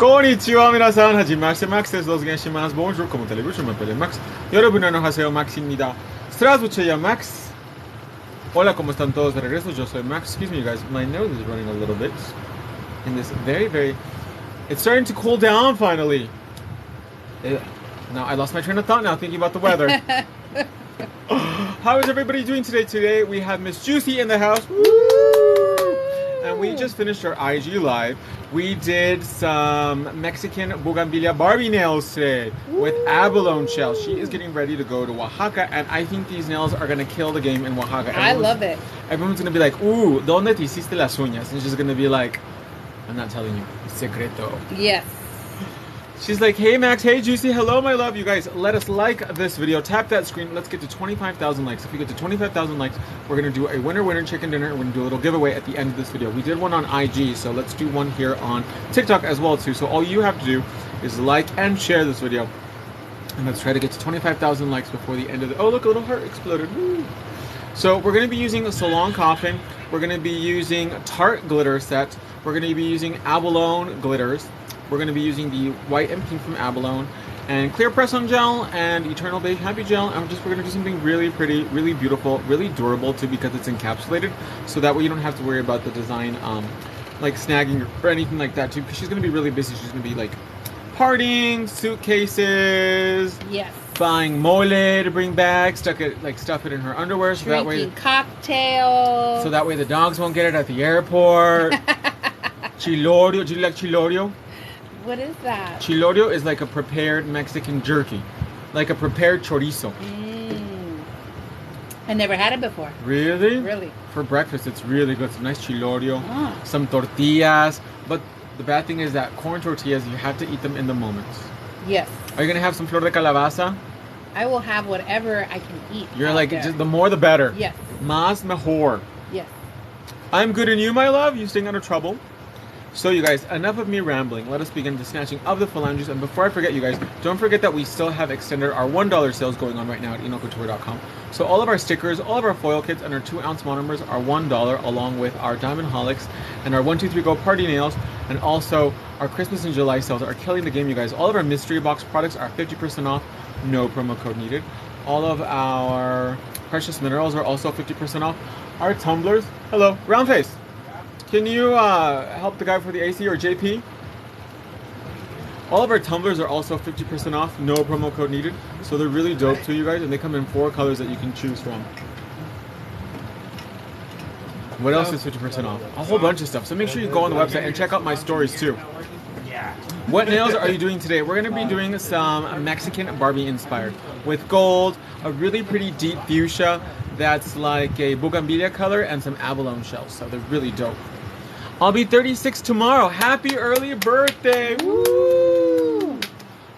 Konnichiwa minasan, hajimashite Max desu. Dozgenshimasu. Bonjour, comment allez-vous? Je m'appelle Max. Yorobun 안녕하세요, Max입니다. Здравствуйте, я Max. Hola, ¿cómo están todos de regreso? Yo soy Max. Excuse me, you guys. My nose is running a little bit. In this very... It's starting to cool down, finally. Now, I lost my train of thought now, thinking about the weather. How is everybody doing today? Today, we have Miss Juicy in the house. Woo! And we just finished our IG live. We did some Mexican Bougainvillea Barbie nails today with abalone shells. She is getting ready to go to Oaxaca, and I think these nails are going to kill the game in Oaxaca. I love it. Everyone's going to be like, ooh, ¿dónde te hiciste las uñas? And she's going to be like, I'm not telling you. Secreto. Yes. She's like, hey Max, hey Juicy, hello my love. You guys, let us like this video. Tap that screen. Let's get to 25,000 likes. If we get to 25,000 likes, we're going to do a winner chicken dinner. We're going to do a little giveaway at the end of this video. We did one on IG, so let's do one here on TikTok as well too. So all you have to do is like and share this video. And let's try to get to 25,000 likes before the end of the... Oh, look, a little heart exploded. Woo. So we're going to be using a salon coffin. We're going to be using Tarte glitter set. We're going to be using abalone glitters. We're going to be using the white and pink from Abalone and clear press-on gel and Eternal Beige Happy Gel. And we're going to do something really pretty, really beautiful, really durable too, because it's encapsulated. So that way you don't have to worry about the design like snagging or anything like that too, because she's going to be really busy. She's going to be like partying, suitcases, yes, buying mole to bring back, stuff it in her underwear. So drinking that way, cocktails. So that way the dogs won't get it at the airport. Chilorio, do you like chilorio? What is that? Chilorio is like a prepared Mexican jerky. Like a prepared chorizo. I never had it before. Really? Really. For breakfast, it's really good. Some nice chilorio. Some tortillas. But the bad thing is that corn tortillas, you have to eat them in the moment. Yes. Are you going to have some flor de calabaza? I will have whatever I can eat. You're like, just the more the better. Yes. Más mejor. Yes. I'm good, and you, my love? You staying out of trouble? So you guys, enough of me rambling. Let us begin the snatching of the phalanges. And before I forget, you guys, don't forget that we still have extended our $1 sales going on right now at enocouture.com. So all of our stickers, all of our foil kits, and our 2-ounce monomers are $1, along with our Diamond Holics and our 1, 2, 3 Go Party Nails. And also our Christmas and July sales are killing the game, you guys. All of our mystery box products are 50% off, no promo code needed. All of our precious minerals are also 50% off. Our tumblers, hello, round face. Can you help the guy for the AC or JP? All of our tumblers are also 50% off, no promo code needed. So they're really dope too, you guys, and they come in 4 colors that you can choose from. What else is 50% off? A whole bunch of stuff. So make sure you go on the website and check out my stories too. What nails are you doing today? We're going to be doing some Mexican Barbie inspired with gold, a really pretty deep fuchsia that's like a bougainvillea color, and some abalone shells. So they're really dope. I'll be 36 tomorrow. Happy early birthday. Woo!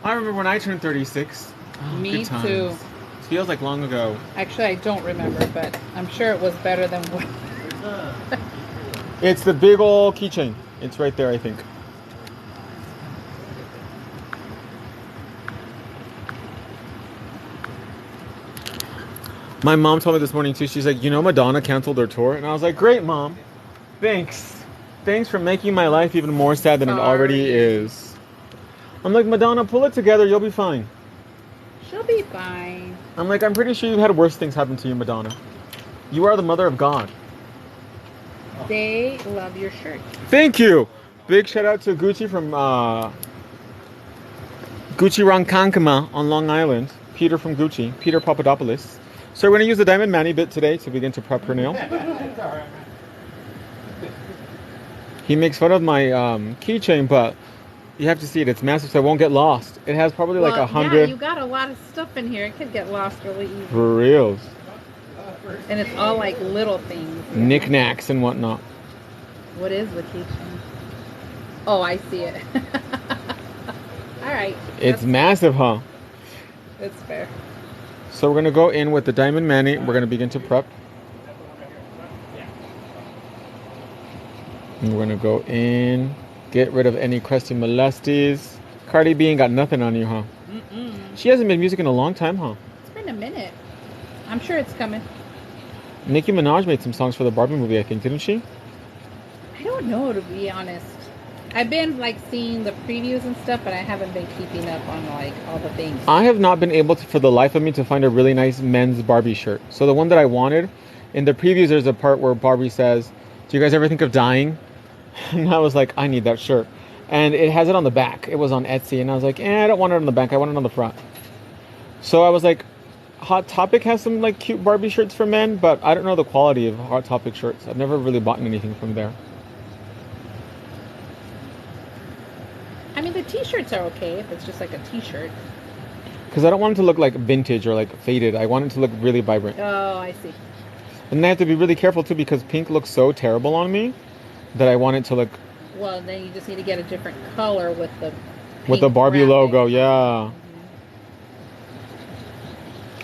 I remember when I turned 36. Oh, me too. It feels like long ago. Actually, I don't remember, but I'm sure it was better than what. It's the big old keychain. It's right there, I think. My mom told me this morning too, she's like, you know Madonna canceled her tour? And I was like, great mom. Thanks. Thanks for making my life even more sad than it already is. I'm like, Madonna, pull it together, you'll be fine. She'll be fine. I'm like, I'm pretty sure you've had worse things happen to you, Madonna. You are the mother of God. They love your shirt. Thank you. Big shout out to Gucci from Gucci Ronkonkoma on Long Island. Peter from Gucci. Peter Papadopoulos. So we're going to use the Diamond Mani bit today to begin to prep her nail. He makes fun of my keychain, but you have to see it. It's massive, so it won't get lost. It has probably like 100. Yeah, you got a lot of stuff in here. It could get lost really easy. For reals. And it's all like little things. Knickknacks and whatnot. What is the keychain? Oh, I see it. All right. It's massive, huh? It's fair. So we're going to go in with the Diamond Mani. We're going to begin to prep. And we're going to go in, get rid of any crusty molesties. Cardi B ain't got nothing on you, huh? She hasn't made music in a long time, huh? It's been a minute. I'm sure it's coming. Nicki Minaj made some songs for the Barbie movie, I think, didn't she? I don't know, to be honest. I've been like seeing the previews and stuff, but I haven't been keeping up on like all the things. I have not been able to, for the life of me, to find a really nice men's Barbie shirt. So the one that I wanted, in the previews, there's a part where Barbie says, "Do you guys ever think of dying?" And I was like, I need that shirt. And it has it on the back. It was on Etsy, and I was like, I don't want it on the back. I want it on the front. So I was like, Hot Topic has some like cute Barbie shirts for men, but I don't know the quality of Hot Topic shirts. I've never really bought anything from there. I mean, the t-shirts are okay if it's just like a t-shirt. Because I don't want it to look like vintage or like faded. I want it to look really vibrant. Oh, I see. And I have to be really careful too, because pink looks so terrible on me that I want it to look... Well, then you just need to get a different color with the Barbie graphic. logo, yeah.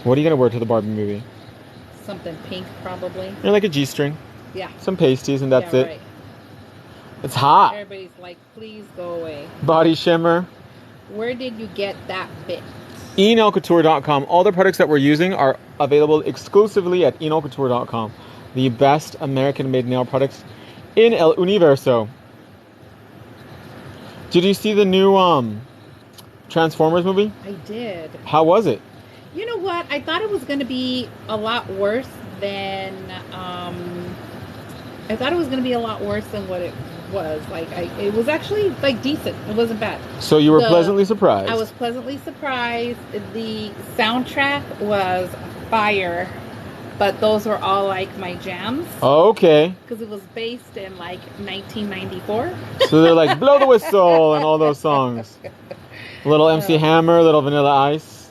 What are you going to wear to the Barbie movie? Something pink, probably. You're like a G-string. Yeah. Some pasties, and that's Yeah, it. right. It's hot. Everybody's like, please go away. Body shimmer. Where did you get that bit? encapsulating.com. All the products that we're using are available exclusively at encapsulating.com. The best American-made nail products in El Universo. Did you see the new Transformers movie? I did. How was it? You know what? I thought it was going to be a lot worse than what it was. Like, it was actually like decent. It wasn't bad. So you were pleasantly surprised. I was pleasantly surprised. The soundtrack was fire, but those were all like my jams. Okay. Because it was based in like 1994. So they're like Blow the Whistle and all those songs. Little MC Hammer, Little Vanilla Ice.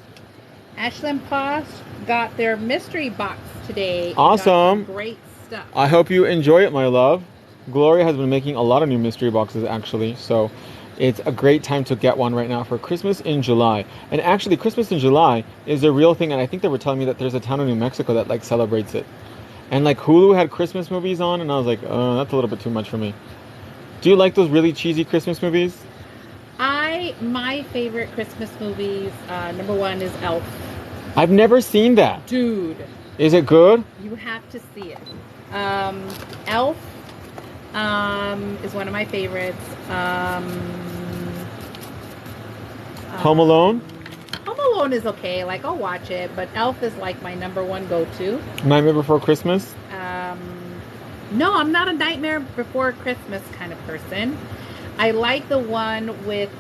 Ashland Posh got their mystery box today. Awesome. Great stuff. I hope you enjoy it, my love. Gloria has been making a lot of new mystery boxes, actually. So it's a great time to get one right now for Christmas in July. And actually, Christmas in July is a real thing. And I think they were telling me that there's a town in New Mexico that like celebrates it. And like Hulu had Christmas movies on, and I was like, oh, that's a little bit too much for me. Do you like those really cheesy Christmas movies? My favorite Christmas movies, number one is Elf. I've never seen that. Dude. Is it good? You have to see it. Elf is one of my favorites. Home Alone? Home Alone is okay. Like, I'll watch it. But Elf is like my number one go-to. Nightmare Before Christmas? No, I'm not a Nightmare Before Christmas kind of person. I like the one with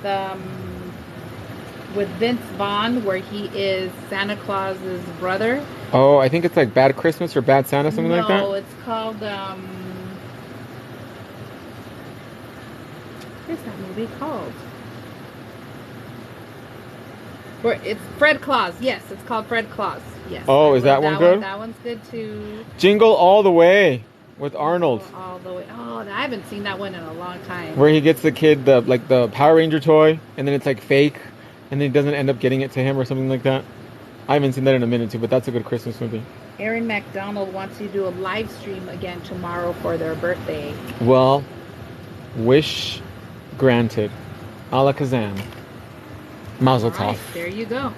Vince Vaughn where he is Santa Claus's brother. Oh, I think it's like Bad Christmas or Bad Santa, something like that? No, it's called, what's that movie called? Where it's Fred Claus. Yes, it's called Fred Claus. Yes. Oh, is that one good? That one's good too. Jingle All the Way with Arnold. All the way. Oh, I haven't seen that one in a long time. Where he gets the kid the Power Ranger toy, and then it's like fake, and then he doesn't end up getting it to him or something like that. I haven't seen that in a minute too, but that's a good Christmas movie. Aaron McDonald wants you to do a live stream again tomorrow for their birthday. Well, wish granted. Alakazam. Mazel tov. Right, there you go.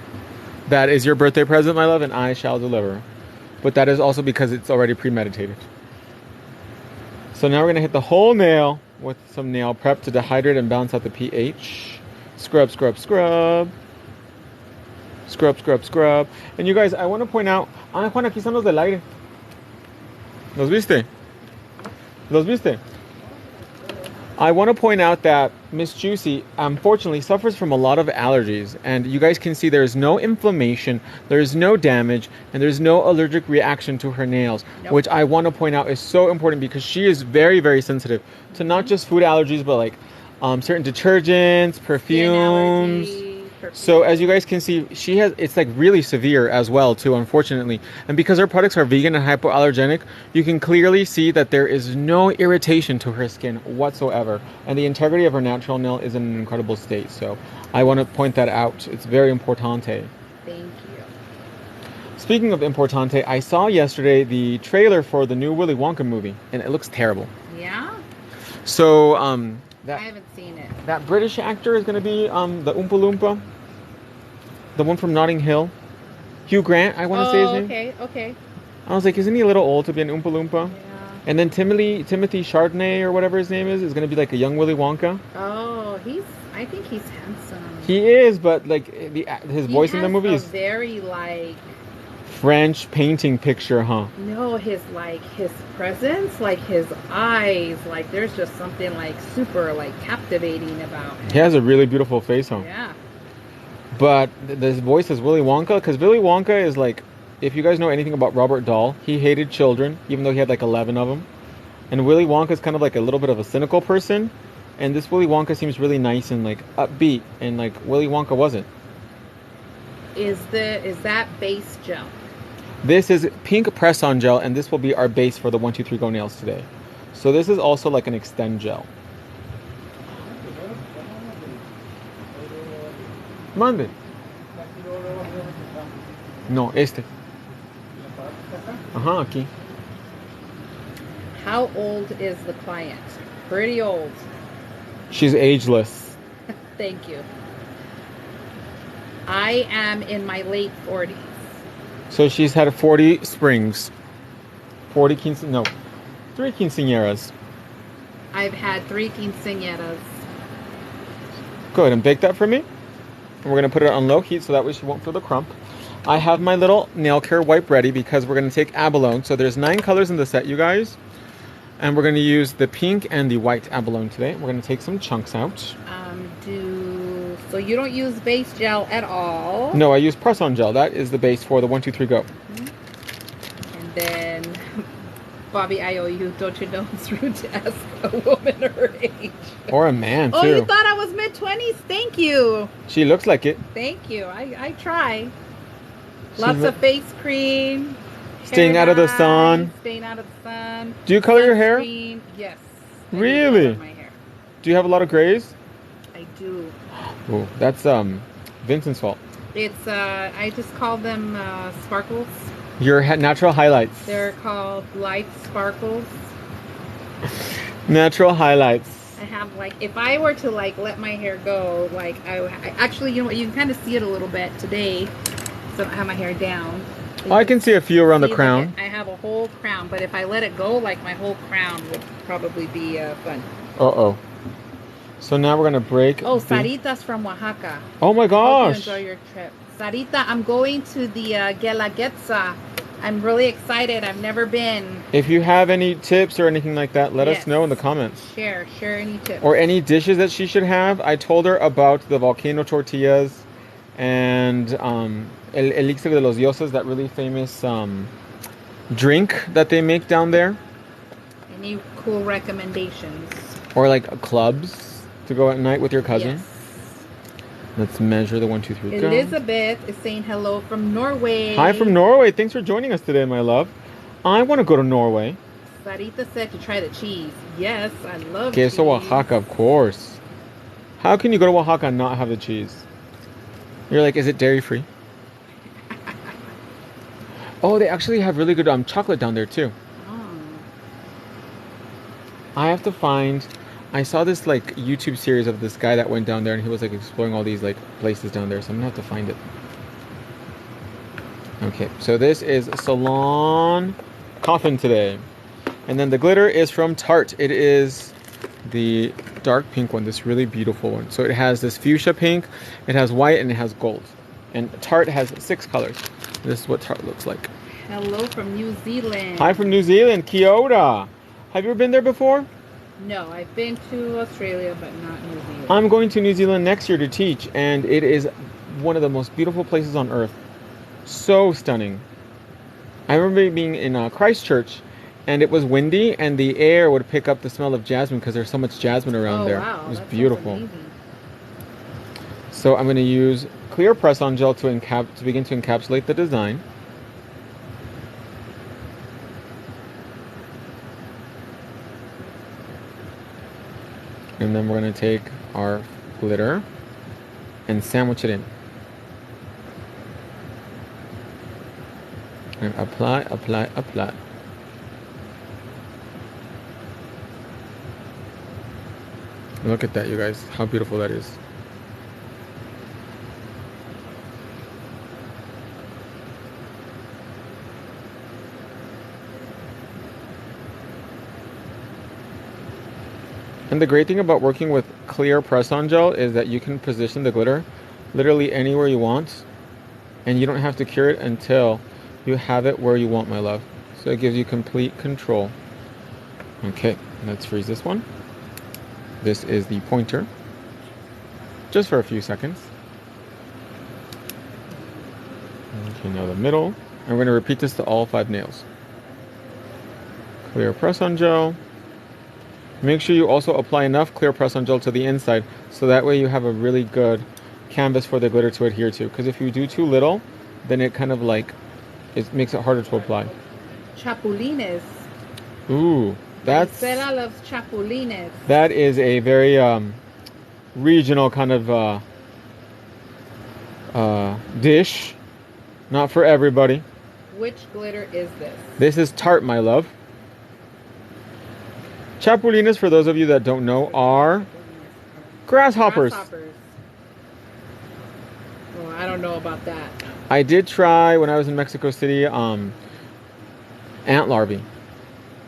That is your birthday present, my love, and I shall deliver. But that is also because it's already premeditated. So now we're going to hit the whole nail with some nail prep to dehydrate and balance out the pH. Scrub, scrub, scrub. Scrub, scrub, scrub. And you guys, I want to point out... Ah, Juan, aquí están los del aire. ¿Los viste? ¿Los viste? I want to point out that Miss Juicy, unfortunately, suffers from a lot of allergies. And you guys can see there's no inflammation, there's no damage, and there's no allergic reaction to her nails. Nope. Which I want to point out is so important because she is very, very sensitive to not just food allergies, but like certain detergents, perfumes. So as you guys can see, it's like really severe as well too, unfortunately. And because our products are vegan and hypoallergenic, you can clearly see that there is no irritation to her skin whatsoever. And the integrity of her natural nail is in an incredible state. So I want to point that out. It's very importante. Thank you. Speaking of importante, I saw yesterday the trailer for the new Willy Wonka movie, and it looks terrible. Yeah? So, I haven't seen it. That British actor is going to be the Oompa Loompa. The one from Notting Hill. Hugh Grant, I want to say his name. Okay. I was like, isn't he a little old to be an Oompa Loompa? Yeah. And then Timothy Chardonnay or whatever his name is going to be like a young Willy Wonka. Oh, I think he's handsome. He is, but like his voice in the movie is very like French painting picture, huh? No, his presence, like his eyes, like there's just something like super like captivating about him. He has a really beautiful face, huh? Yeah. But this voice is Willy Wonka, because Willy Wonka is like, if you guys know anything about Robert Dahl, he hated children, even though he had like 11 of them. And Willy Wonka is kind of like a little bit of a cynical person. And this Willy Wonka seems really nice and like upbeat, and like Willy Wonka wasn't. Is that base gel? This is pink press-on gel, and this will be our base for the 1, 2, 3 Go nails today. So this is also like an extend gel. Mande. No, este. Ajá, aquí. How old is the client? Pretty old. She's ageless. Thank you. I am in my late 40s. So she's had 40 springs. 3 quinceañeras. I've had 3 quinceañeras. Go ahead and bake that for me. And we're going to put it on low heat so that way she won't feel the crump. I have my little nail care wipe ready because we're going to take abalone. So there's 9 colors in the set, you guys. And we're going to use the pink and the white abalone today. We're going to take some chunks out. So you don't use base gel at all? No, I use press-on gel. That is the base for the 1, 2, 3 Go. And then, Bobby, I owe you. Don't you know it's rude to ask a woman her age? Or a man, too. Oh, you thought I was mid-20s? Thank you. She looks like it. Thank you. I try. Lots of face cream. Staying out of the sun. Staying out of the sun. Do you color your hair? Yes. Really? My hair. Do you have a lot of grays? I do. Oh, that's Vincent's fault. It's I just call them sparkles. Your natural highlights. They're called light sparkles. Natural highlights. I have like, if I were to like let my hair go, like I actually, you know what, you can kind of see it a little bit today. So I have my hair down. Oh, I can see a few around the crown. Like I have a whole crown, but if I let it go, like my whole crown would probably be fun. Uh-oh. So now we're going to break. Oh, Sarita's from Oaxaca. Oh my gosh. Hope you enjoy your trip. Sarita, I'm going to the Guelaguetza. I'm really excited. I've never been. If you have any tips or anything like that, let us know in the comments. Share any tips. Or any dishes that she should have. I told her about the volcano tortillas and El Elixir de los Dioses, that really famous drink that they make down there. Any cool recommendations? Or like clubs to go at night with your cousin. Yes. Let's measure the 1, 2, 3 go. Elizabeth is saying hello from Norway. Hi from Norway. Thanks for joining us today, my love. I want to go to Norway. Sarita said to try the cheese. Yes, I love Queso cheese. Oaxaca, of course. How can you go to Oaxaca and not have the cheese? You're like, is it dairy free? Oh, they actually have really good chocolate down there too. Oh. I have to find. I saw this like YouTube series of this guy that went down there and he was like exploring all these like places down there. So I'm gonna have to find it. Okay, so this is Salon Coffin today, and then the glitter is from Tarte. It is the dark pink one, this really beautiful one. So it has this fuchsia pink, it has white, and it has gold. And Tarte has 6 colors. This is what Tarte looks like. Hello from New Zealand. Hi from New Zealand, Kyoto. Have you ever been there before? No, I've been to Australia, but not New Zealand. I'm going to New Zealand next year to teach, and it is one of the most beautiful places on earth. So stunning. I remember being in Christchurch, and it was windy, and the air would pick up the smell of jasmine because there's so much jasmine around there. Wow, it was that beautiful. sounds amazing. So I'm going to use clear press-on gel to begin to encapsulate the design. And then we're going to take our glitter and sandwich it in. And apply, apply, apply. Look at that, you guys. How beautiful that is. And the great thing about working with clear press-on gel is that you can position the glitter literally anywhere you want, and you don't have to cure it until you have it where you want, my love. So it gives you complete control. Okay, let's freeze this one. This is the pointer. Just for a few seconds. Okay, now the middle. And we're going to repeat this to all 5 nails. Clear press-on gel. Make sure you also apply enough clear press-on gel to the inside, so that way you have a really good canvas for the glitter to adhere to. Because if you do too little, then it kind of like, it makes it harder to apply. Chapulines. Ooh, that's... Maricela loves chapulines. That is a very regional kind of dish. Not for everybody. Which glitter is this? This is Tarte, my love. Chapulines, for those of you that don't know, are grasshoppers. Grasshoppers. Oh, I don't know about that. I did try when I was in Mexico City, ant larvae.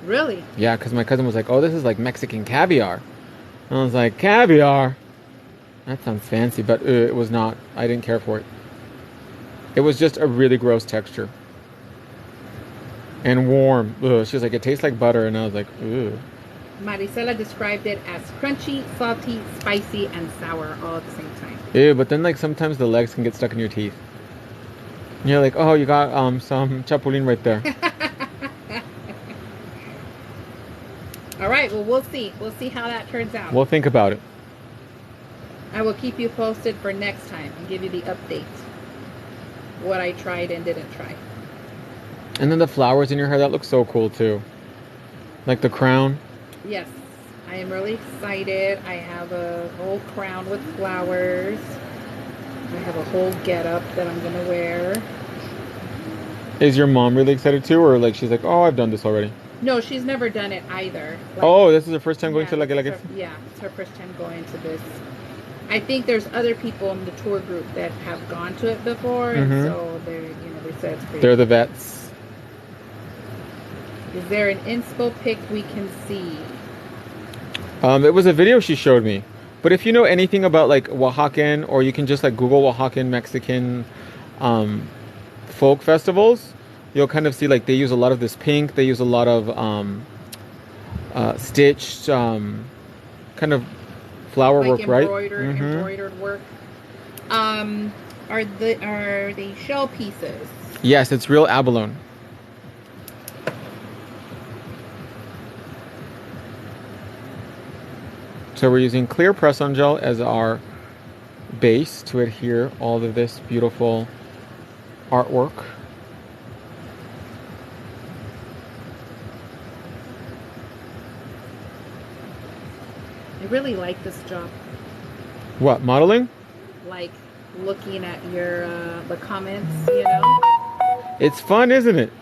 Really? Yeah, because my cousin was like, oh, this is like Mexican caviar. And I was like, caviar? That sounds fancy, but it was not. I didn't care for it. It was just a really gross texture. And warm. Ugh. She was like, it tastes like butter. And I was like, ugh. Maricela described it as crunchy, salty, spicy, and sour all at the same time. Ew, but then like sometimes the legs can get stuck in your teeth. And you're like, oh, you got some chapulín right there. All right, well, we'll see. We'll see how that turns out. We'll think about it. I will keep you posted for next time and give you the update. What I tried and didn't try. And then the flowers in your hair, that looks so cool too. Like the crown. Yes, I am really excited. I have a whole crown with flowers. I have a whole getup that I'm gonna wear. Is your mom really excited too, or like she's like, oh, I've done this already? No, she's never done it either. Like, oh, this is her first time going to like yeah, it's her first time going to this. I think there's other people in the tour group that have gone to it before, and so they're, they said it's pretty. They're the vets. Is there an inspo pic we can see? It was a video she showed me. But if you know anything about like Oaxacan, or you can just like Google Oaxacan Mexican folk festivals, you'll kind of see like they use a lot of this pink. They use a lot of stitched kind of flower like work, right? Embroidered work. Are they shell pieces? Yes, it's real abalone. So we're using clear press-on gel as our base to adhere all of this beautiful artwork. I really like this job. What, modeling? Like looking at your the comments, It's fun, isn't it?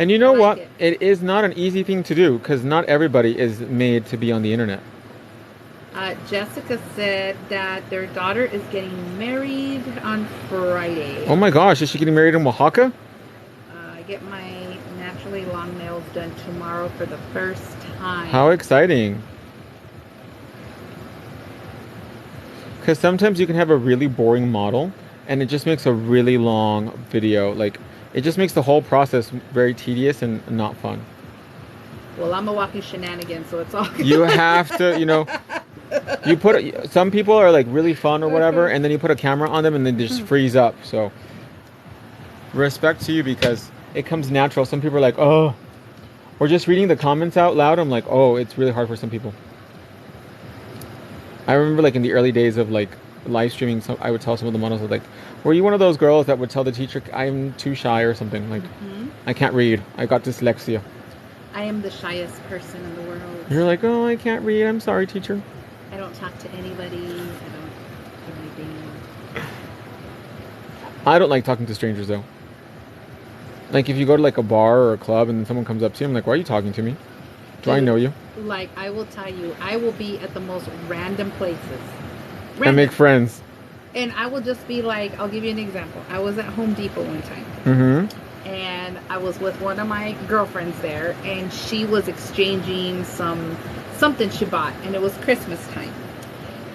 And you know what? It is not an easy thing to do, because not everybody is made to be on the internet. Jessica said that their daughter is getting married on Friday. Oh my gosh, is she getting married in Oaxaca? I get my naturally long nails done tomorrow for the first time. How exciting. Because sometimes you can have a really boring model and it just makes a really long video. Like, it just makes the whole process very tedious and not fun. Well, I'm a walking shenanigan, so it's all good. You have to, you put, some people are like really fun or whatever, and then you put a camera on them and then they just freeze up. So respect to you, because it comes natural. Some people are like, oh, or just reading the comments out loud, I'm like, oh, it's really hard for some people. I remember like in the early days of like live streaming, so I would tell some of the models, like, were you one of those girls that would tell the teacher, I'm too shy or something, like, I can't read, I got dyslexia. I am the shyest person in the world. You're like, oh, I can't read, I'm sorry, teacher. I don't talk to anybody. I don't do anything. I don't like talking to strangers though. Like if you go to like a bar or a club and someone comes up to you, I'm like, why are you talking to me? Do I know you? Like, I will tell you, I will be at the most random places. And make friends. And I will just be like, I'll give you an example. I was at Home Depot one time. and I was with one of my girlfriends there, and she was exchanging something she bought, and it was Christmas time.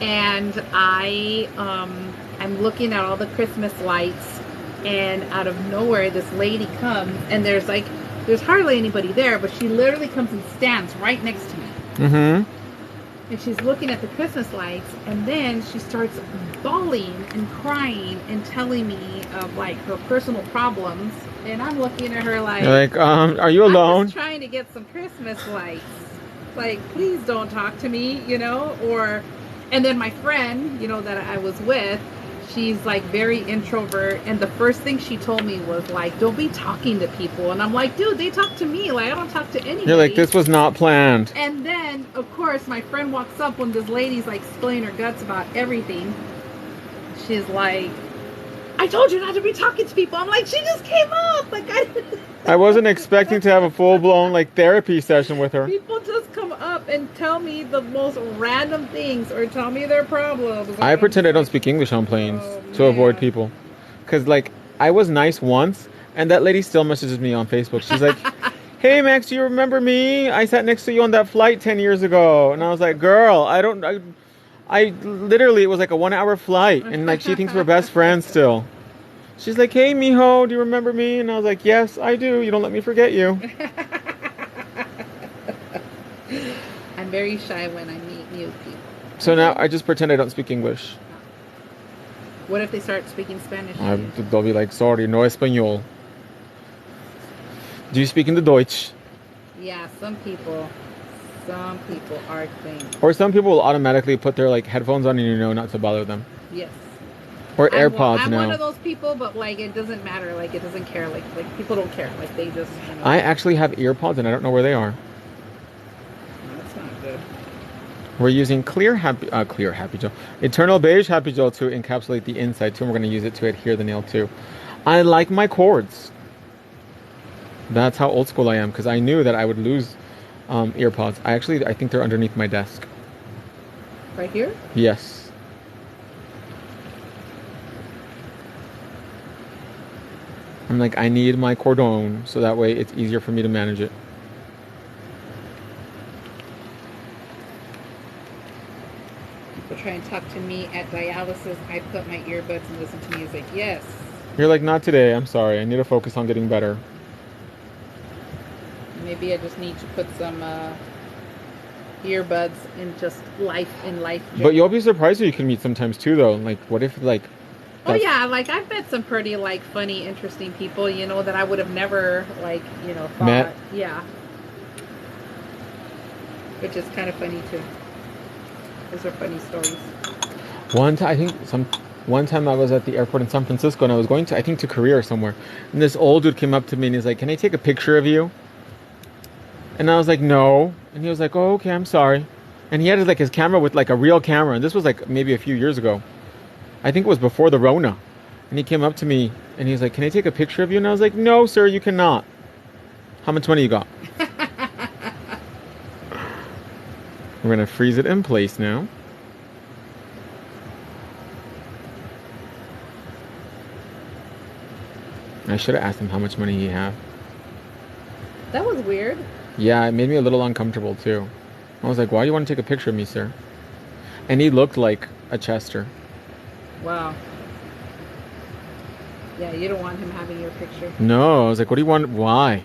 And I'm looking at all the Christmas lights, and out of nowhere this lady comes, and there's hardly anybody there, but she literally comes and stands right next to me. Mm-hmm. And she's looking at the Christmas lights, and then she starts bawling and crying and telling me of like her personal problems. And I'm looking at her like, You're like, are you alone? I'm just trying to get some Christmas lights. Like, please don't talk to me, you know? And then my friend, you know, that I was with, she's like very introvert, and the first thing she told me was like, don't be talking to people. And I'm like, dude, they talk to me, like I don't talk to anybody. You're like, this was not planned. And then of course my friend walks up when this lady's like spilling her guts about everything. She's like, I told you not to be talking to people. I'm like, she just came up, like I wasn't expecting to have a full-blown like therapy session with her. People just come up and tell me the most random things or tell me their problems. I pretend I don't speak English on planes to avoid people. Because, like, I was nice once, and that lady still messages me on Facebook. She's like, hey, Max, do you remember me? I sat next to you on that flight 10 years ago. And I was like, girl, I literally, it was like a 1-hour flight. And, like, she thinks we're best friends still. She's like, hey, mijo, do you remember me? And I was like, yes, I do. You don't let me forget you. I'm very shy when I meet new people. So now I just pretend I don't speak English. What if they start speaking Spanish? They'll be like, sorry, no español. Do you speak in the Deutsch? Yeah, some people are clean. Or some people will automatically put their like headphones on and you know not to bother them. Yes. Or AirPods I'm now. one of those people, but like it doesn't matter. Like it doesn't care. Like people don't care. Like they just. You know. I actually have earpods and I don't know where they are. No, that's not good. We're using clear happy gel, Eternal Beige Happy Gel to encapsulate the inside too. And we're going to use it to adhere the nail too. I like my cords. That's how old school I am because I knew that I would lose earpods. I think they're underneath my desk. Right here? Yes. I'm like, I need my cordon so that way it's easier for me to manage it. People try and talk to me at dialysis. I put my earbuds and listen to music. Yes. You're like, not today. I'm sorry. I need to focus on getting better. Maybe I just need to put some earbuds in just life. But you'll be surprised who you can meet sometimes too, though. Like, what if like? Oh yeah, like I've met some pretty like funny, interesting people, you know, that I would have never like, you know, thought. Met? Yeah. Which is kind of funny too. Those are funny stories. One time I was at the airport in San Francisco and I was going to, I think to Korea or somewhere. And this old dude came up to me and he's like, can I take a picture of you? And I was like, no. And he was like, oh, okay, I'm sorry. And he had like his camera with like a real camera. And this was like maybe a few years ago. I think it was before the Rona. And he came up to me and he was like, can I take a picture of you? And I was like, no, sir, you cannot. How much money you got? We're going to freeze it in place now. I should have asked him how much money he had. That was weird. Yeah, it made me a little uncomfortable too. I was like, why do you want to take a picture of me, sir? And he looked like a Chester. Wow. Yeah, you don't want him having your picture. No, I was like, what do you want? Why?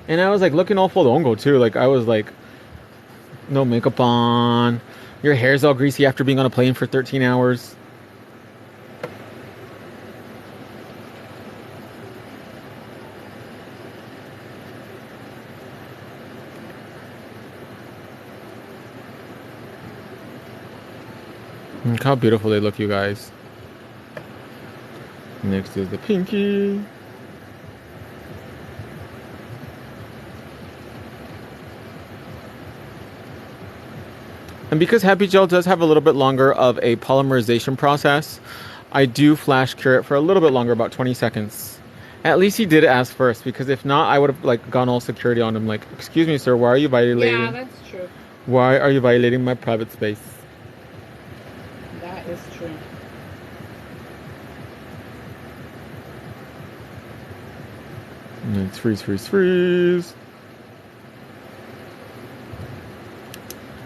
And I was like looking all fodongo too. Like I was like, no makeup on. Your hair's all greasy after being on a plane for 13 hours. Look how beautiful they look, you guys. Next is the pinky. And because Happy Gel does have a little bit longer of a polymerization process, I do flash cure it for a little bit longer, about 20 seconds. At least he did ask first, because if not, I would have like gone all security on him. Like, excuse me, sir, why are you violating? Yeah, that's true. Why are you violating my private space? That is true. And then freeze, freeze, freeze.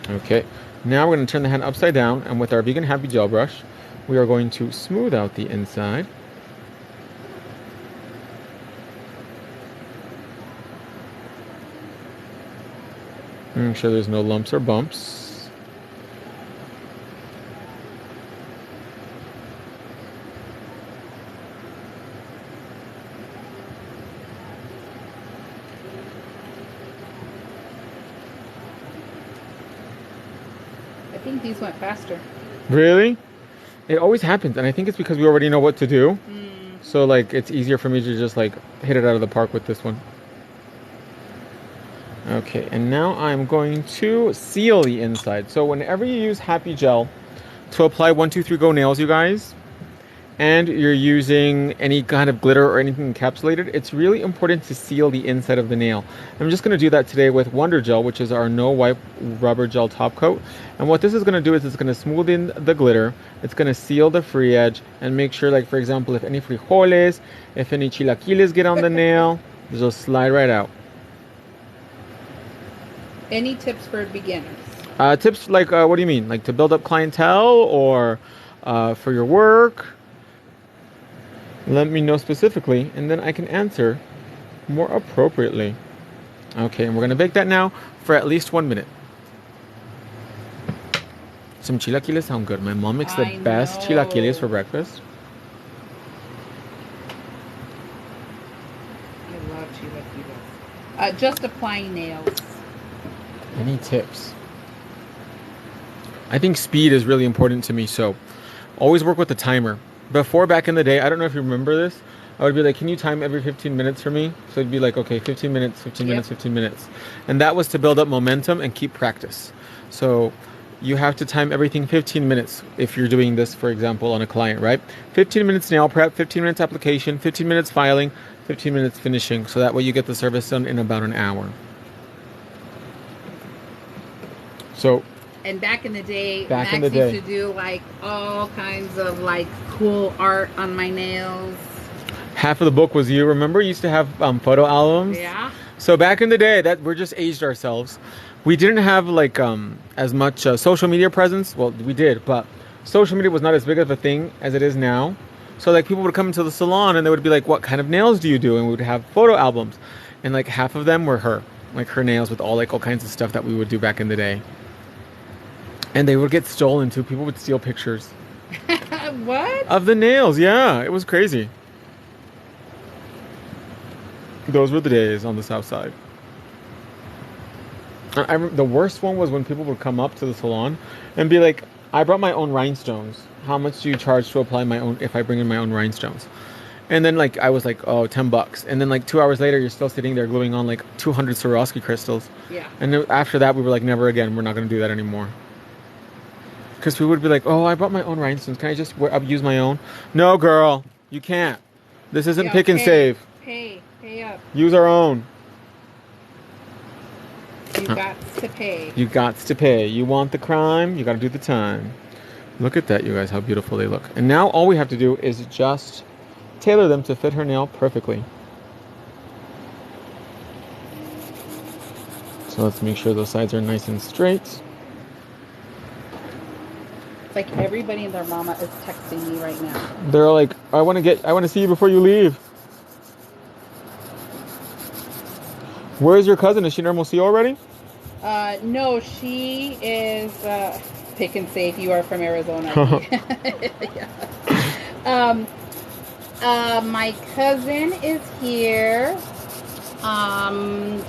Okay, now we're going to turn the hand upside down, and with our vegan happy gel brush, we are going to smooth out the inside. Make sure there's no lumps or bumps. I think these went faster. Really? It always happens, and I think it's because we already know what to do. So like it's easier for me to just like hit it out of the park with this one. Okay, and now I'm going to seal the inside. So whenever you use Happy Gel to apply 1, 2, 3 Go nails, you guys, and you're using any kind of glitter or anything encapsulated, it's really important to seal the inside of the nail. I'm just going to do that today with Wonder Gel, which is our no wipe rubber gel top coat. And what this is going to do is it's going to smooth in the glitter, it's going to seal the free edge, and make sure, like for example, if any frijoles, if any chilaquiles get on the nail, they'll slide right out. Any tips for beginners? Tips like, what do you mean? Like to build up clientele or for your work? Let me know specifically, and then I can answer more appropriately. Okay, and we're going to bake that now for at least 1 minute. Some chilaquiles sound good. My mom makes the best chilaquiles for breakfast. I love chilaquiles. Just applying nails. Any tips? I think speed is really important to me, so always work with the timer. Before, back in the day, I don't know if you remember this, I would be like, can you time every 15 minutes for me? So it'd be like, okay, 15 minutes, 15 minutes, 15 minutes. And that was to build up momentum and keep practice. So you have to time everything 15 minutes if you're doing this, for example, on a client, right? 15 minutes nail prep, 15 minutes application, 15 minutes filing, 15 minutes finishing. So that way you get the service done in about an hour. So, and back in the day, Max used to do like all kinds of like cool art on my nails. Half of the book was you. Remember, you used to have photo albums. Yeah. So back in the day, that we're just aged ourselves. We didn't have like as much social media presence. Well, we did, but social media was not as big of a thing as it is now. So like people would come into the salon and they would be like, "What kind of nails do you do?" And we would have photo albums, and like half of them were her, like her nails with all kinds of stuff that we would do back in the day. And they would get stolen too. People would steal pictures. What? Of the nails, yeah. It was crazy. Those were the days on the south side. The worst one was when people would come up to the salon and be like, I brought my own rhinestones. How much do you charge to apply my own, if I bring in my own rhinestones? And then like I was like, oh, $10. And then like 2 hours later, you're still sitting there gluing on like 200 Swarovski crystals. Yeah. And then after that, we were like, never again. We're not going to do that anymore. Because we would be like, oh, I brought my own rhinestones. Can I just use my own? No, girl, you can't. This isn't pick and save. Pay up. Use our own. You got to pay. You got to pay. You want the crime, you got to do the time. Look at that, you guys, how beautiful they look. And now all we have to do is just tailor them to fit her nail perfectly. So let's make sure those sides are nice and straight. Like everybody and their mama is texting me right now. They're like, I want to see you before you leave. Where's your cousin? Is she in Hermosillo already? No, she is pick and save. You are from Arizona. My cousin is here.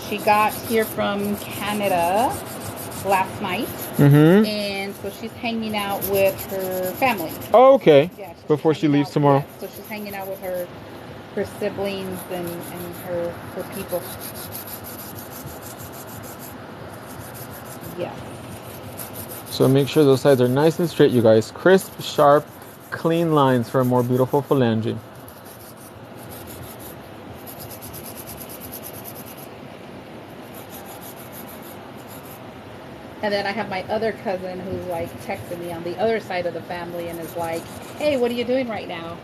She got here from Canada last night. Mm-hmm. And so she's hanging out with her family. Oh, okay. Yeah, before she leaves tomorrow. Yeah, so she's hanging out with her siblings and her people. Yeah. So make sure those sides are nice and straight, you guys. Crisp, sharp, clean lines for a more beautiful phalange. And then I have my other cousin who's like texting me on the other side of the family and is like, hey, what are you doing right now?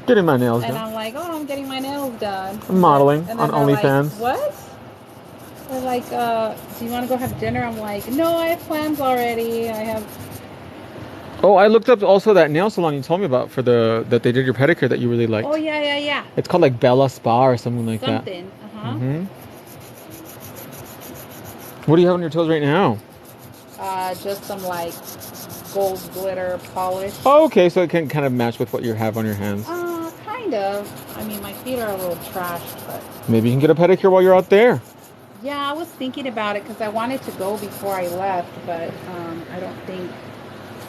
Getting my nails And done. I'm like, oh, I'm getting my nails done. I'm modeling And on then they're OnlyFans. like, what? They're like, do you want to go have dinner? I'm like, no, I have plans already. I have. Oh, I looked up also that nail salon you told me about for that they did your pedicure that you really liked. Oh, yeah. It's called like Bella Spa or something like that. Something. What do you have on your toes right now? Just some like gold glitter polish. Oh, okay, so it can kind of match with what you have on your hands. Kind of. I mean, my feet are a little trashed, but. Maybe you can get a pedicure while you're out there. Yeah, I was thinking about it because I wanted to go before I left, but I don't think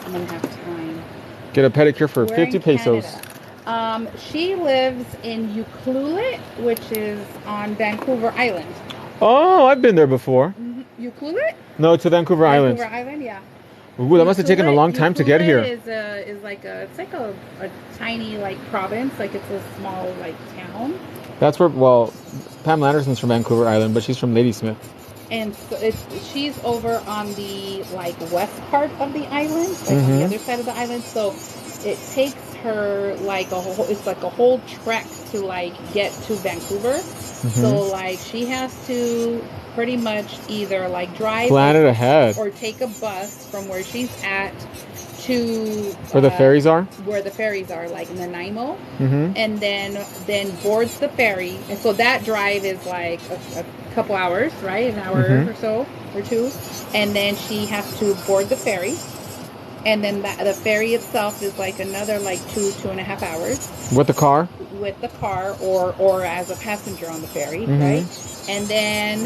I'm gonna have time. Get a pedicure for We're 50 in pesos. Canada. She lives in Encapsulate, which is on Vancouver Island. Oh, I've been there before. Encapsulate? No, to Vancouver Island. Vancouver Island, yeah. Ooh, that must have taken a long time to get here. Is like a tiny like province, like it's a small like town. That's where, well, Pam Landerson's from Vancouver Island, but she's from Ladysmith. And so she's over on the like west part of the island, like on the other side of the island. So it takes her like it's like a whole trek to like get to Vancouver. So like she has to pretty much either like drive Plan it ahead or take a bus from where she's at to where the ferries are, like Nanaimo, and then boards the ferry. And so that drive is like a couple hours, right? An hour or so or two, and then she has to board the ferry. And then the ferry itself is like another like 2.5 hours. With the car? With the car or as a passenger on the ferry, right? And then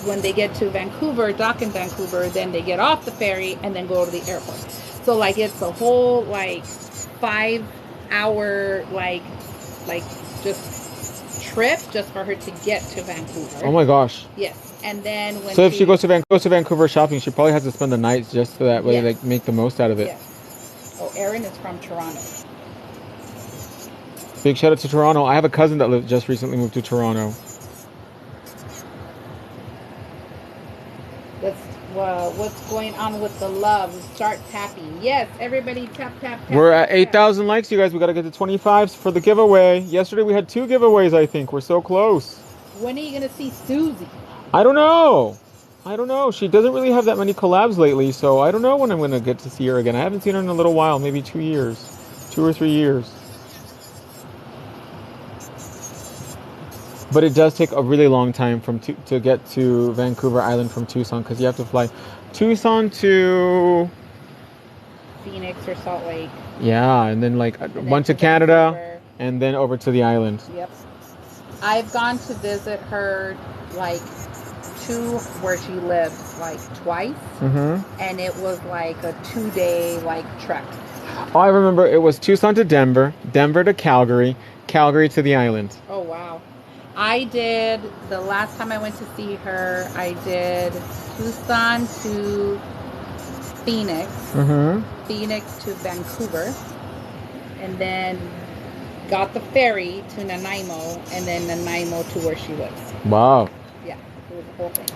when they get to Vancouver, dock in Vancouver, then they get off the ferry and then go to the airport. So like it's a whole like 5 hour like just trip just for her to get to Vancouver. Oh my gosh. Yes. And then when if she goes to Vancouver shopping, she probably has to spend the night just so that way, like make the most out of it. Yes. Oh, Erin is from Toronto. Big shout out to Toronto. I have a cousin that just recently moved to Toronto. What's going on with the love? Start tapping. Yes, everybody tap. We're at 8,000 likes, you guys. We got to get to 25 for the giveaway. Yesterday we had 2 giveaways, I think. We're so close. When are you going to see Susie? I don't know. She doesn't really have that many collabs lately, so I don't know when I'm going to get to see her again. I haven't seen her in a little while, maybe 2 years. 2 or 3 years. But it does take a really long time to get to Vancouver Island from Tucson, because you have to fly Tucson to Phoenix or Salt Lake. Yeah, and then like a bunch of Canada, Vancouver. And then over to the island. Yep. I've gone to visit her like to where she lives like twice, and it was like a 2-day like trek. Oh, I remember it was Tucson to Denver, Denver to Calgary, Calgary to the island. Oh wow. I did, the last time I went to see her, I did Tucson to Phoenix, Phoenix to Vancouver, and then got the ferry to Nanaimo, and then Nanaimo to where she lives. Wow. Yeah, it was the whole thing.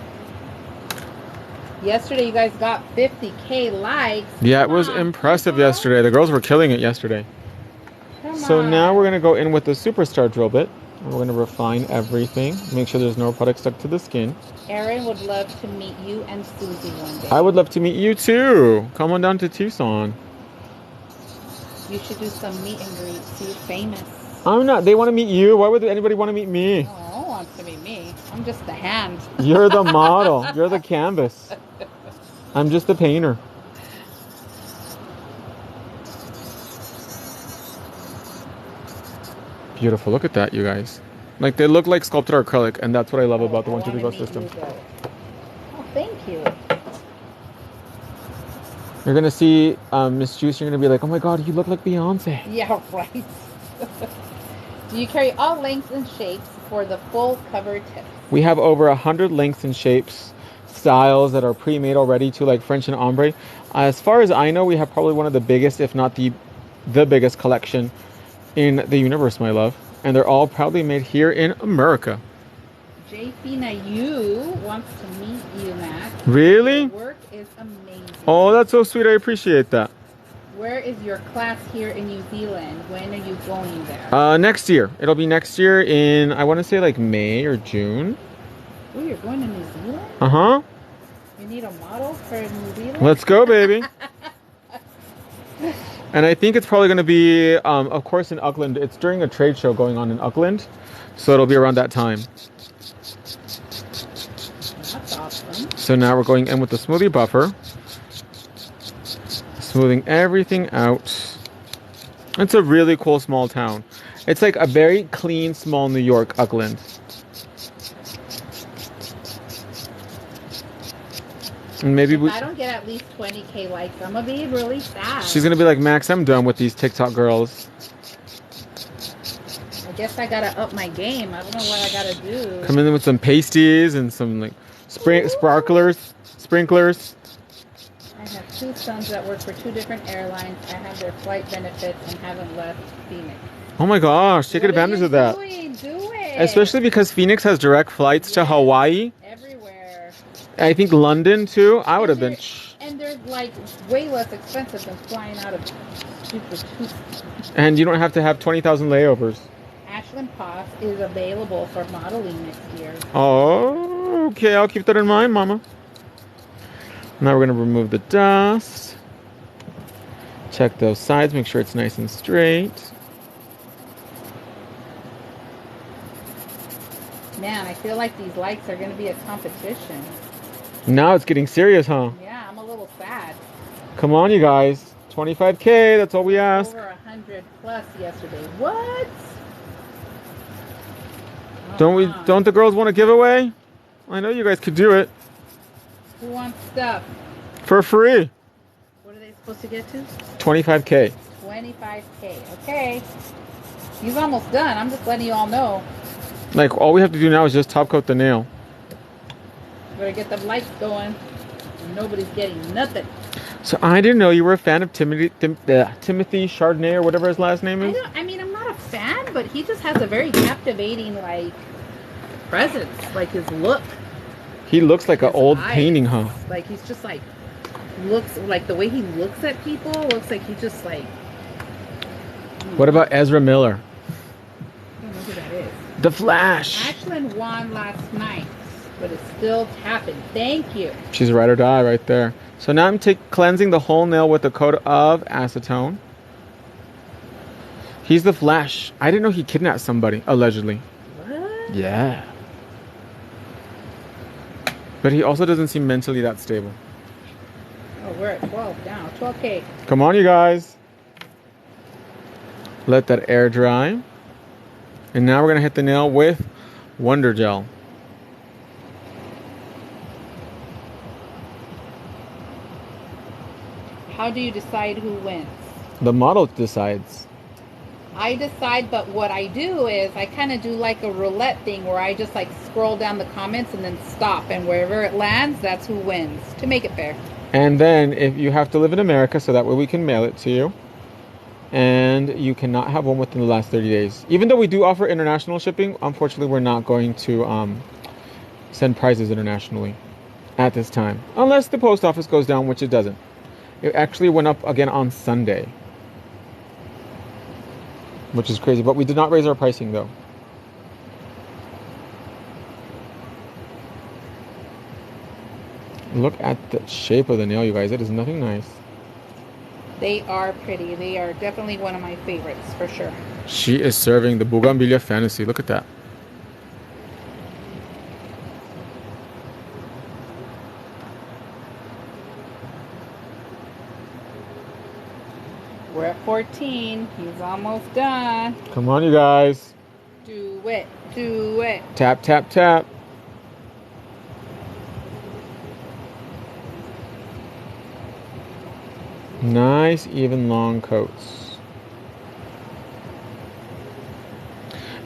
Yesterday, you guys got 50K likes. Yeah, it was impressive yesterday. The girls were killing it yesterday. So now we're going to go in with the Superstar drill bit. We're going to refine everything. Make sure there's no product stuck to the skin. Erin would love to meet you and Susie one day. I would love to meet you too. Come on down to Tucson. You should do some meet and greets. You're famous. I'm not. They want to meet you. Why would anybody want to meet me? Oh, no one wants to meet me. I'm just the hand. You're the model. You're the canvas. I'm just the painter. Beautiful. Look at that, you guys. Like, they look like sculpted acrylic, and that's what I love about the 1, 2, 3 Go system. Oh, thank you. You're going to see Miss Juice, you're going to be like, oh my God, you look like Beyonce. Yeah, right. Do you carry all lengths and shapes for the full cover tips? We have over 100 lengths and shapes, styles that are pre-made already to like French and ombre. As far as I know, we have probably one of the biggest, if not the biggest collection in the universe, my love. And they're all proudly made here in America. JFina Yu wants to meet you, Matt. Really? Your work is amazing. Oh, that's so sweet. I appreciate that. Where is your class here in New Zealand? When are you going there? Next year. It'll be next year in, I want to say like May or June. Oh, you're going to New Zealand? Uh-huh. You need a model for New Zealand? Let's go, baby. And I think it's probably going to be, of course, in Auckland. It's during a trade show going on in Auckland. So it'll be around that time. That's awesome. So now we're going in with the smoothie buffer. Smoothing everything out. It's a really cool small town. It's like a very clean, small New York, Auckland. And maybe if I don't get at least 20K likes, I'm gonna be really sad. She's gonna be like, Max, I'm done with these TikTok girls. I guess I gotta up my game. I don't know what I gotta do. Come in with some pasties and some like sprinklers. I have 2 sons that work for 2 different airlines. I have their flight benefits and haven't left Phoenix. Oh my gosh, take advantage of that. Do it. Especially because Phoenix has direct flights to Hawaii. Everywhere. I think London too. I would have been. And they're like way less expensive than flying out of stupid. And you don't have to have 20,000 layovers. Ashland Poss is available for modeling next year. Oh, okay. I'll keep that in mind, Mama. Now we're going to remove the dust. Check those sides. Make sure it's nice and straight. Man, I feel like these likes are going to be a competition. Now it's getting serious, huh? Yeah, I'm a little sad. Come on, you guys. 25K. That's all we ask. Over 100 plus yesterday. What? Don't the girls want a giveaway? I know you guys could do it. Who wants stuff? For free. What are they supposed to get to? 25K. 25K. Okay. He's almost done. I'm just letting you all know. Like, all we have to do now is just top coat the nail. Better get the lights going. Nobody's getting nothing. So I didn't know you were a fan of Timothy Chardonnay or whatever his last name is. I mean, I'm not a fan, but he just has a very captivating, like, presence. Like, his look. He looks like an old eyes. painting, huh? Like, he's just, like, looks, like, the way he looks at people, looks like he just, like... What about Ezra Miller? I don't know who that is. The Flash. Ashland won last night, but it's still tapping. Thank you. She's ride or die right there. So now I'm cleansing the whole nail with a coat of acetone. He's the Flash. I didn't know he kidnapped somebody, allegedly. What? Yeah. But he also doesn't seem mentally that stable. Oh, we're at 12 now. 12K. Come on, you guys. Let that air dry. And now we're going to hit the nail with Wonder Gel. How do you decide who wins? The model decides. I decide, but what I do is I kind of do like a roulette thing where I just like scroll down the comments and then stop, and wherever it lands, that's who wins, to make it fair. And then if you have to live in America, so that way we can mail it to you. And you cannot have one within the last 30 days. Even though we do offer international shipping, unfortunately we're not going to send prizes internationally at this time. Unless the post office goes down, which it doesn't. It actually went up again on Sunday. Which is crazy. But we did not raise our pricing though. Look at the shape of the nail, you guys. It is nothing nice. They are pretty. They are definitely one of my favorites, for sure. She is serving the Bougainvillea Fantasy. Look at that. We're at 14. He's almost done. Come on, you guys. Do it. Do it. Tap, tap, tap. Nice, even long coats.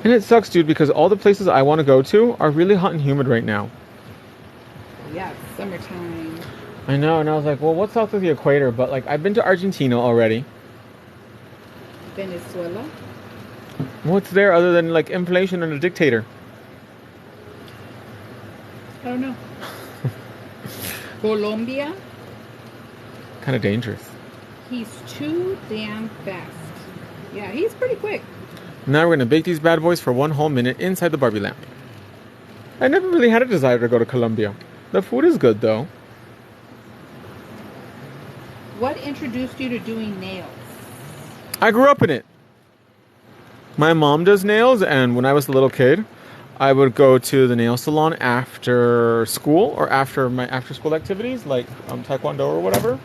And it sucks, dude, because all the places I want to go to are really hot and humid right now. Yeah, it's summertime. I know, and I was like, well, what's south of the equator? But, like, I've been to Argentina already. Venezuela. What's there other than, like, inflation and a dictator? I don't know. Colombia. Kind of dangerous. He's too damn fast. Yeah, he's pretty quick. Now we're going to bake these bad boys for 1 whole minute inside the Barbie lamp. I never really had a desire to go to Colombia. The food is good though. What introduced you to doing nails? I grew up in it. My mom does nails, and when I was a little kid, I would go to the nail salon after school or after my after-school activities, like taekwondo or whatever.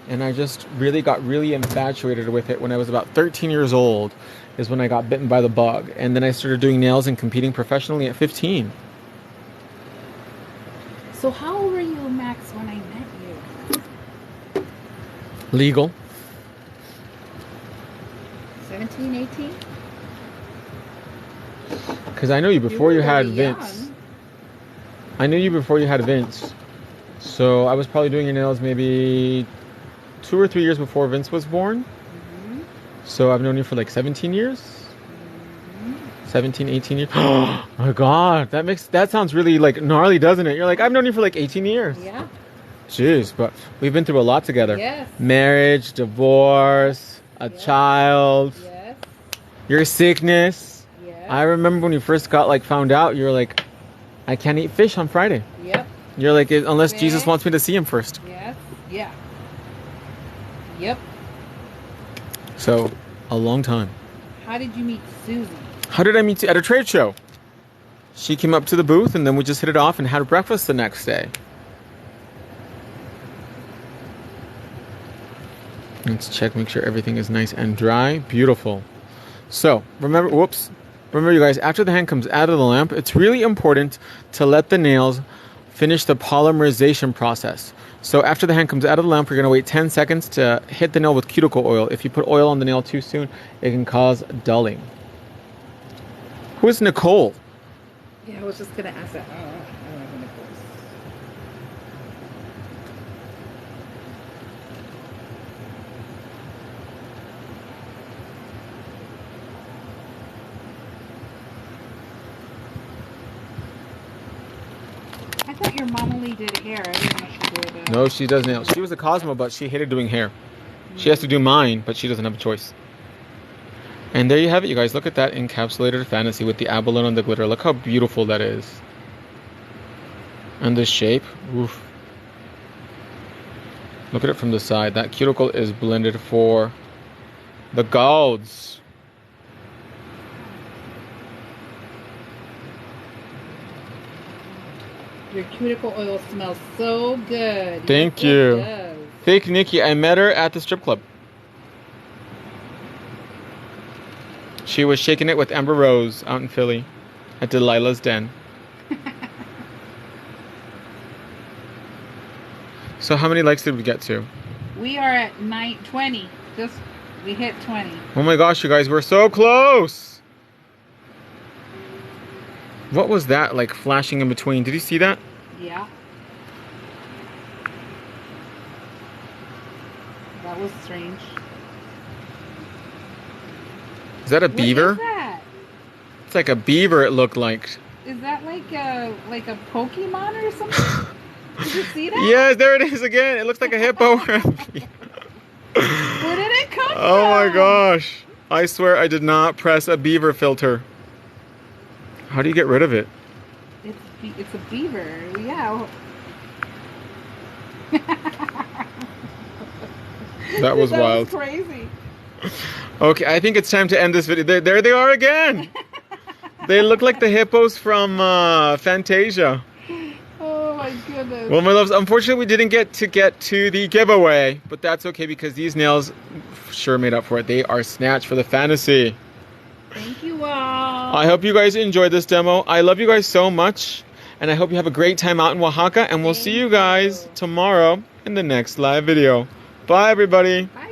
And I just got really infatuated with it when I was about 13 years old is when I got bitten by the bug. And then I started doing nails and competing professionally at 15. So how old were you, Max, when I met you? Legal. 17, 18? Because I know you before you had young. Vince. I knew you before you had Vince. So I was probably doing your nails maybe 2 or 3 years before Vince was born. Mm-hmm. So I've known you for like 17 years. 17, 18 years. Oh my God, that sounds really like gnarly, doesn't it? You're like, I've known you for like 18 years. Yeah. Jeez, but we've been through a lot together. Yes. Marriage, divorce, a child, Yes. your sickness. Yes. I remember when you first got found out, you're like, I can't eat fish on Friday. Yep. You're like, unless Jesus wants me to see him first. Yes. Yeah. Yep. So, a long time. How did you meet Susie? How did I meet you? At a trade show. She came up to the booth and then we just hit it off and had breakfast the next day. Let's check, make sure everything is nice and dry. Beautiful. So, remember you guys, after the hand comes out of the lamp, it's really important to let the nails finish the polymerization process. So after the hand comes out of the lamp, we're going to wait 10 seconds to hit the nail with cuticle oil. If you put oil on the nail too soon, it can cause dulling. Who is Nicole? Yeah, I was just going to ask that. I don't know who Nicole is. I thought your mom only did hair. I didn't know she did No, she does nails. She was a Cosmo, but she hated doing hair. She has to do mine, but she doesn't have a choice. And there you have it, you guys. Look at that encapsulated fantasy with the abalone and the glitter. Look how beautiful that is. And the shape. Oof. Look at it from the side. That cuticle is blended for the golds. Your cuticle oil smells so good. Thank Yes, it you. does. Fake Nikki. I met her at the strip club. She was shaking it with Amber Rose out in Philly at Delilah's Den. So how many likes did we get to? We are at 20. We hit 20. Oh my gosh, you guys, we're so close. What was that like flashing in between? Did you see that? Yeah. That was strange. Is that a beaver? What is that? It's like a beaver, it looked like. Is that like a Pokemon or something? Did you see that? Yes, there it is again. It looks like a hippo. Where did it come from? Oh my gosh. I swear I did not press a beaver filter. How do you get rid of it? It's a beaver. Yeah. That was wild. Was crazy. Okay, I think it's time to end this video. There they are again. They look like the hippos from Fantasia. Oh my goodness. Well, my loves, unfortunately we didn't get to the giveaway, but that's okay because these nails sure made up for it. They are snatched for the fantasy. Thank you all. I hope you guys enjoyed this demo. I love you guys so much, and I hope you have a great time out in Oaxaca, and we'll see you guys tomorrow in the next live video. Bye, everybody. Bye.